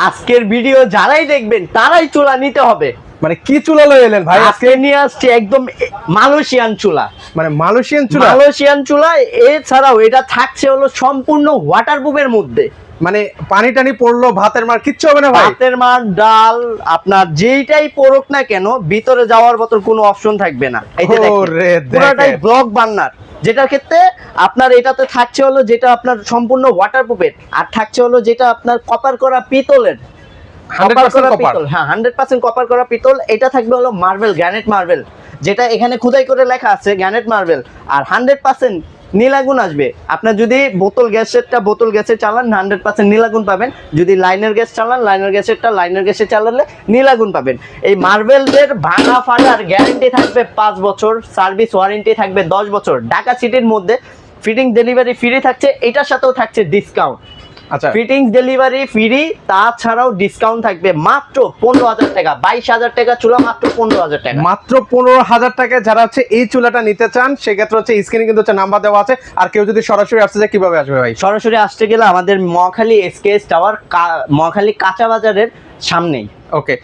আজকের ভিডিও যারাই দেখবেন তারাই চুলা নিতে হবে। মানে কি চুলা লয়ে এলেন ভাই? আজকে নিয়ে আসছি একদম মালয়েশিয়ান চুলা। মানে মালয়েশিয়ান চুলা? মালয়েশিয়ান চুলা। এছাড়াও এটা থাকছে হলো সম্পূর্ণ ওয়াটারপ্রুফের মধ্যে। মানে পানি টানি পড়লো ভাতের মার কিচ্ছু হবে না ভাই? ভাতের মার, ডাল, আপনার যেইটাই পড়ুক না কেন ভিতরে যাওয়ার মতো কোনো অপশন থাকবে না। এই যে দেখেন পুরোটাই ব্লক বার্নার, যেটার ক্ষেত্রে আপনার এটাতে থাকছে হলো যেটা আপনার সম্পূর্ণ ওয়াটারপ্রুফের, আর থাকছে হলো যেটা আপনার কপার করা পিতলের। 100% কপার? হ্যাঁ 100% কপার করা পিতল। এটা থাকবে হলো মার্বেল, গ্রানাইট মার্বেল, যেটা এখানে খোদাই করে লেখা আছে গ্রানাইট মার্বেল। আর 100% নীলাগুন আসবে। আপনার যদি বোতল গ্যাসের চালান 100% নীলাগুন পাবেন। যদি লাইনের গ্যাস চালান লাইনের গ্যাসে চালালে নীলাগুন পাবেন। এই মার্বেলের ভাঙা ফাটার গ্যারান্টি থাকবে 5 বছর, সার্ভিস ওয়ারেন্টি থাকবে 10 বছর। ঢাকা সিটির মধ্যে ফিটিং ডেলিভারি ফ্রি থাকছে, এটার সাথেও থাকছে ডিসকাউন্ট। আচ্ছা, ফিটিংস ডেলিভারি ফ্রি, তাছাড়াও ডিসকাউন্ট থাকবে মাত্র 15,000 টাকা। 22,000 টাকা চুলা, মাত্র 15,000 টাকা। মাত্র 15,000 টাকায় যারা হচ্ছে এই চুলাটা নিতে চান সেক্ষেত্রে হচ্ছে স্ক্রিনে কিন্তু হচ্ছে নাম্বার দেওয়া আছে। আর কেউ যদি সরাসরি আসতে চায় কিভাবে আসবে ভাই? সরাসরি আসতে গেলে আমাদের মহাখালী এসকেএস টাওয়ার, মহাখালী কাঁচা বাজারের সামনেই। ওকে।